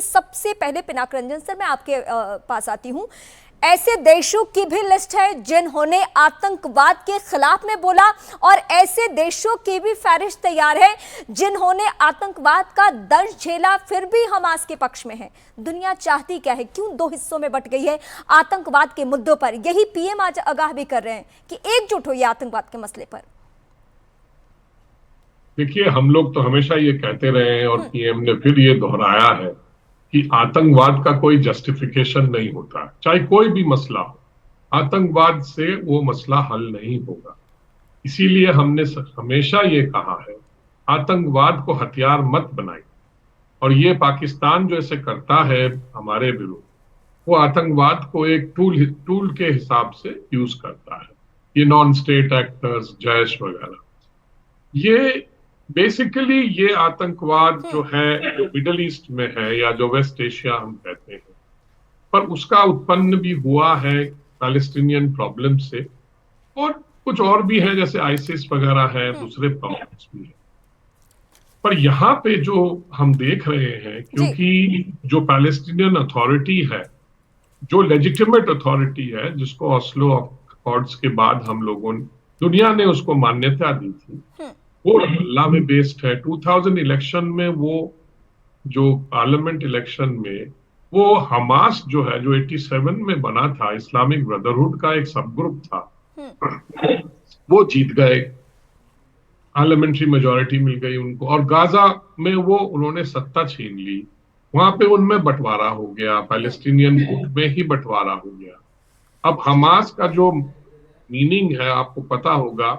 सबसे पहले पिनाक रंजन सर, मैं आपके पास आती हूं। ऐसे देशों की भी लिस्ट है जिन्होंने आतंकवाद के खिलाफ में बोला और ऐसे देशों की भी फहरिस्त तैयार है जिन्होंने आतंकवाद का दर्द झेला फिर भी हमास के पक्ष में है। दुनिया चाहती क्या है? क्यों दो हिस्सों में बट गई है आतंकवाद के मुद्दों पर? यही पीएम आज आगाह भी कर रहे हैं कि एकजुट होइए आतंकवाद के मसले पर। देखिए, हम लोग तो हमेशा ये कहते रहे हैं और पीएम ने फिर ये दोहराया है कि आतंकवाद का कोई जस्टिफिकेशन नहीं होता, चाहे कोई भी मसला हो। आतंकवाद से वो मसला हल नहीं होगा। इसीलिए हमने हमेशा ये कहा है, आतंकवाद को हथियार मत बनाइए। और ये पाकिस्तान जो ऐसे करता है हमारे विरुद्ध, वो आतंकवाद को एक टूल के हिसाब से यूज करता है। ये नॉन स्टेट एक्टर्स, जैश वगैरह, ये बेसिकली ये आतंकवाद जो है, जो मिडल ईस्ट में है या जो वेस्ट एशिया हम कहते हैं, पर उसका उत्पन्न भी हुआ है पैलेस्टीनियन प्रॉब्लम से, और कुछ और भी है जैसे आईसिस वगैरह है, दूसरे प्रॉब्लम्स भी है। पर यहाँ पे जो हम देख रहे हैं, क्योंकि जो पैलेस्टीनियन अथॉरिटी है, जो लेजिटिमेट अथॉरिटी है, जिसको ऑस्लो अकॉर्ड्स के बाद हम लोगों ने, दुनिया ने उसको मान्यता दी थी, वो अल्लाह में बेस्ड है। 2000 इलेक्शन में, वो जो पार्लियामेंट इलेक्शन में, वो हमास जो है, जो 87 में बना था, इस्लामिक ब्रदरहुड का एक सब ग्रुप था, वो जीत गए, पार्लियामेंट्री मेजोरिटी मिल गई उनको, और गाजा में वो उन्होंने सत्ता छीन ली। वहां पे उनमें बंटवारा हो गया, पैलेस्टीनियन गुट में ही बंटवारा हो गया। अब हमास का जो मीनिंग है, आपको पता होगा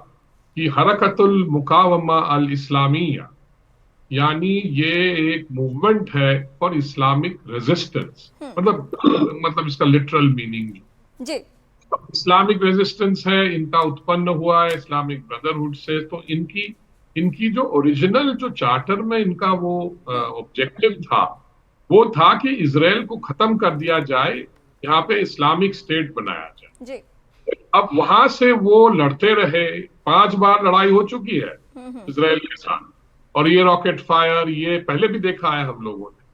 कि हरकतुल मुकावमा अल इस्लामिया, यानी ये एक मूवमेंट है फॉर इस्लामिक रेजिस्टेंस। मतलब इसका लिटरल मीनिंग जी, इस्लामिक रेजिस्टेंस है। इनका उत्पन्न हुआ है इस्लामिक ब्रदरहुड से। तो इनकी जो ओरिजिनल जो चार्टर में इनका वो ऑब्जेक्टिव था, वो था कि इजराइल को खत्म कर दिया जाए, यहाँ पे इस्लामिक स्टेट बनाया जाए जी। अब वहां से वो लड़ते रहे, 5 बार लड़ाई हो चुकी है इजराइल के साथ, और ये रॉकेट फायर ये पहले भी देखा है हम लोगों ने।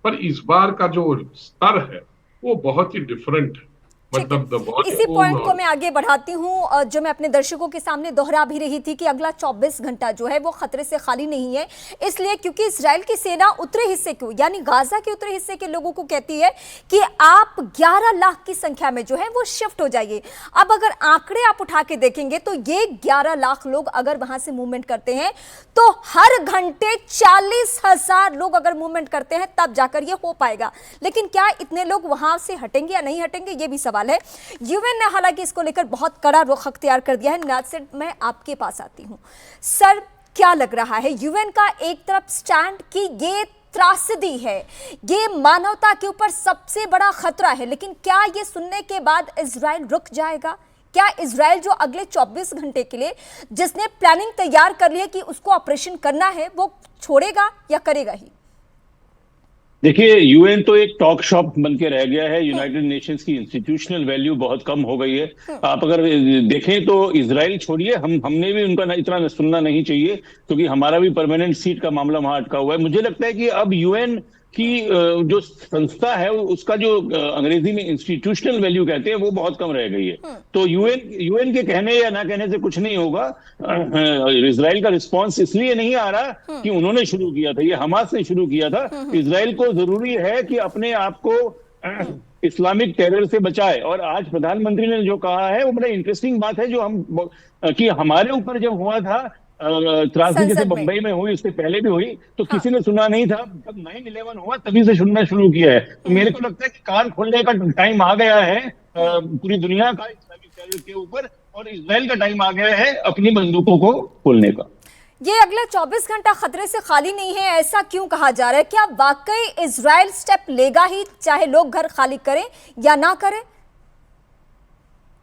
पर इस बार का जो स्तर है वो बहुत ही डिफरेंट है। मतलब इसी पॉइंट को मैं आगे बढ़ाती हूं, जो मैं अपने दर्शकों के सामने दोहरा भी रही थी कि अगला 24 घंटा जो है वो खतरे से खाली नहीं है। इसलिए क्योंकि इजराइल की सेना उत्तरी हिस्से को, यानी गाजा के उत्तरी हिस्से के लोगों को कहती है कि आप 11 लाख की संख्या में जो है वो शिफ्ट हो जाइए। अब अगर आंकड़े आप उठा के देखेंगे तो ये 11 लाख लोग अगर वहां से मूवमेंट करते हैं तो हर घंटे 40,000 लोग अगर मूवमेंट करते हैं तब जाकर ये हो पाएगा। लेकिन क्या इतने लोग वहां से हटेंगे या नहीं हटेंगे, ये भी सवाल है। यूएन ने हालांकि इसको लेकर बहुत कड़ा रुख अख्तियार कर दिया है। निनाद सेठ, मैं आपके पास आती हूं। सर, क्या लग रहा है यूएन का एक तरफ स्टैंड कि ये त्रासदी है, ये मानवता के ऊपर सबसे बड़ा खतरा है, लेकिन क्या ये सुनने के बाद इजराइल रुक जाएगा? क्या इजराइल जो अगले 24 घंटे के लिए जिसने प्लानिंग तैयार कर ली है कि उसको ऑपरेशन करना है, वो छोड़ेगा या करेगा ही? देखिए, यूएन तो एक टॉक शॉप बन के रह गया है। यूनाइटेड नेशंस की इंस्टीट्यूशनल वैल्यू बहुत कम हो गई है। आप अगर देखें तो इजराइल छोड़िए, हमने भी उनका इतना सुनना नहीं चाहिए, क्योंकि हमारा भी परमानेंट सीट का मामला वहां अटका हुआ है। मुझे लगता है कि अब यूएन की जो संस्था है, उसका जो अंग्रेजी में इंस्टीट्यूशनल वैल्यू कहते हैं, वो बहुत कम रह गई है। तो यूएन के कहने या ना कहने से कुछ नहीं होगा। इजराइल का रिस्पांस इसलिए नहीं आ रहा कि उन्होंने शुरू किया था, ये हमास ने शुरू किया था। इजराइल को जरूरी है कि अपने आप को इस्लामिक टेरर से बचाए। और आज प्रधानमंत्री ने जो कहा है वो बड़ा इंटरेस्टिंग बात है, जो कि हमारे ऊपर जब हुआ था त्रासदी, जैसे बंबई में हुई, उससे पहले भी हुई, तो किसी ने सुना नहीं था। जब 9/11 हुआ तभी से सुनना शुरू किया है। तो मेरे को लगता है कि कान खोलने का टाइम आ गया है पूरी दुनिया का इस्लामिक टेरर के ऊपर, और इजराइल का टाइम आ गया है अपनी बंदूकों को खोलने का। ये अगले 24 घंटा खतरे से खाली नहीं है, ऐसा क्यों कहा जा रहा है? क्या वाकई इजराइल स्टेप लेगा ही, चाहे लोग घर खाली करें या ना करें?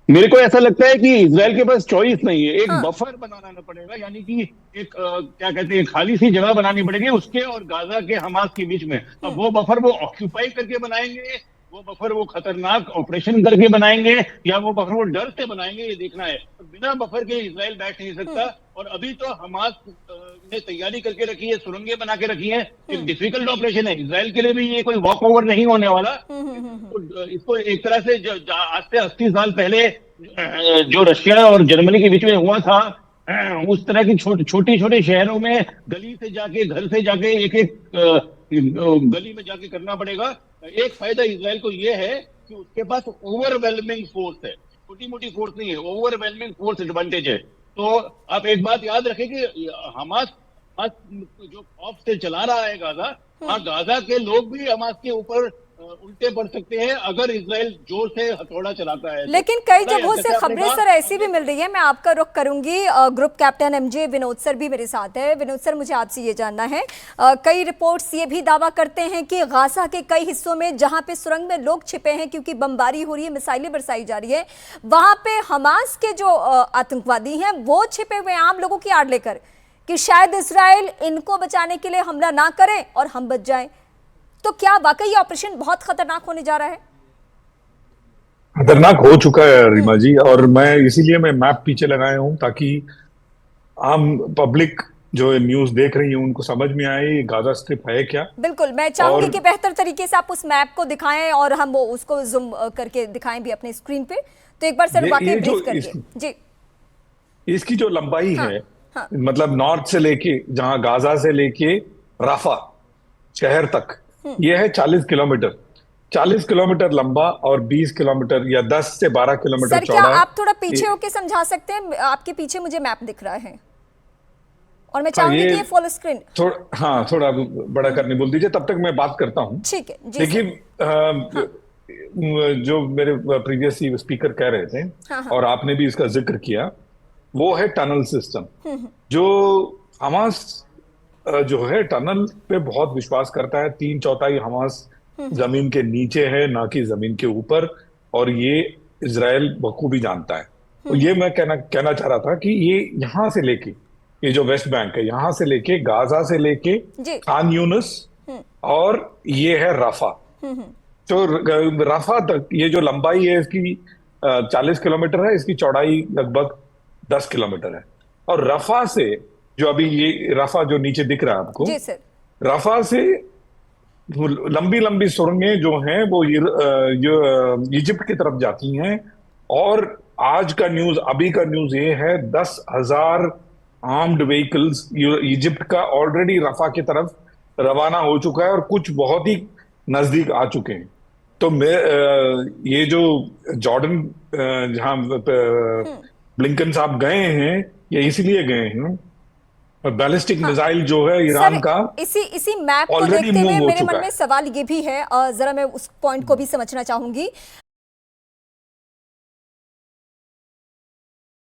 मेरे को ऐसा लगता है कि इजराइल के पास चॉइस नहीं है। एक बफर बनाना पड़ेगा, यानी कि एक क्या कहते हैं, खाली सी जगह बनानी पड़ेगी उसके और गाजा के हमास के बीच में। अब वो बफर वो ऑक्यूपाई करके बनाएंगे, वो बफर वो खतरनाक ऑपरेशन करके बनाएंगे, या वो बफर वो डर से बनाएंगे, ये देखना है। तो बिना बफर के इजराइल बैठ नहीं सकता। और अभी तो हमास ने तैयारी करके रखी है, सुरंगें बना के रखी हैं। एक डिफिकल्ट ऑपरेशन है इसराइल के लिए भी, ये कोई वॉक ओवर नहीं होने वाला। तो इसको एक तरह से आज से 80 साल पहले जो रशिया और जर्मनी के बीच में हुआ था, उस तरह की छोटे छोटे शहरों में गली से जाके, घर से जाके, एक एक गली में जाके करना पड़ेगा। एक फायदा इसराइल को ये है कि उसके पास ओवरवेलमिंग फोर्स है, छोटी मोटी फोर्स नहीं है, ओवरवेलमिंग फोर्स एडवांटेज है। तो आप एक बात याद रखें कि हमास जो खौफ से चला रहा है गाजा, गाजा के लोग भी हमास के ऊपर उल्टे पड़ सकते हैं अगर इजराइल जोर से हथौड़ा चलाता है। लेकिन कई जगहों से खबरें सर ऐसी भी मिल रही है, मैं आपका रुख करूंगी। Group captain MJ Vinod sir भी मेरे साथ है। विनोद सर, मुझे आपसे ये जानना है, कई रिपोर्ट्स ये भी दावा करते हैं कि गाजा के कई हिस्सों में जहां पे सुरंग में लोग छिपे हैं, क्योंकि बमबारी हो रही है, मिसाइलें बरसाई जा रही है, वहां पे हमास के जो आतंकवादी हैं वो छिपे हुए आम लोगों की आड़ लेकर कि शायद इजराइल इनको बचाने के लिए हमला ना करे और हम बच जाएं। तो क्या वाकई ये ऑपरेशन बहुत खतरनाक होने जा रहा है? खतरनाक हो चुका है रीमा जी, और मैं इसीलिए मैं मैप पीछे लगाया हूं ताकि आम पब्लिक जो न्यूज देख रही है उनको समझ में आए ये गाजा स्ट्रिप है क्या। बिल्कुल, मैं चाहूंगी कि बेहतर तरीके से आप उस मैप को दिखाएं और हम वो उसको जूम करके दिखाएं भी अपने स्क्रीन पे। तो एक बार सर वाकई ब्रीफ करिए जी। इसकी जो लंबाई हाँ, है, हाँ। मतलब नॉर्थ से लेके, जहां गाजा से लेके राफा शहर तक, यह है 40 किलोमीटर। 40 किलोमीटर लंबा और 20 किलोमीटर या 10 से 12 किलोमीटर सर चौड़ा। क्या आप थोड़ा पीछे होके समझा सकते हैं? आपके पीछे मुझे मैप दिख रहा है और मैं चाहूंगी कि ये फुल स्क्रीन थोड़ा बड़ा करने बोल दीजिए, तब तक मैं बात करता हूं। ठीक है जी। देखिए, जो मेरे प्रीवियस स्पीकर कह रहे थे, और आपने भी इसका जिक्र किया, वो है टनल सिस्टम। जो हमास जो है टनल पे बहुत विश्वास करता है। 3/4 हमास जमीन के नीचे है, ना कि जमीन के ऊपर, और ये इजराइल बखूबी जानता है। तो ये मैं कहना चाह रहा था कि ये यहाँ से लेके, ये जो वेस्ट बैंक है, यहाँ से लेके गाजा से लेके खान यूनिस, और ये है राफा। तो राफा तक ये जो लंबाई है इसकी 40 किलोमीटर है, इसकी चौड़ाई लगभग 10 किलोमीटर है। और रफा से जो अभी ये रफा जो नीचे दिख रहा है आपको, जी सर, रफा से लंबी लंबी सुरंगें जो हैं वो इजिप्ट की तरफ जाती हैं। और आज का न्यूज, अभी का न्यूज ये है 10,000 आर्म्ड व्हीकल्स इजिप्ट का ऑलरेडी रफा की तरफ रवाना हो चुका है, और कुछ बहुत ही नजदीक आ चुके हैं। तो ये जो जॉर्डन जहां ब्लिंकन साहब गए हैं, ये इसलिए गए हैं, बैलिस्टिक मिसाइल जो है ईरान का, इसी मैप को देखते हुए मेरे मन में सवाल ये भी है, जरा मैं उस पॉइंट को भी समझना चाहूंगी।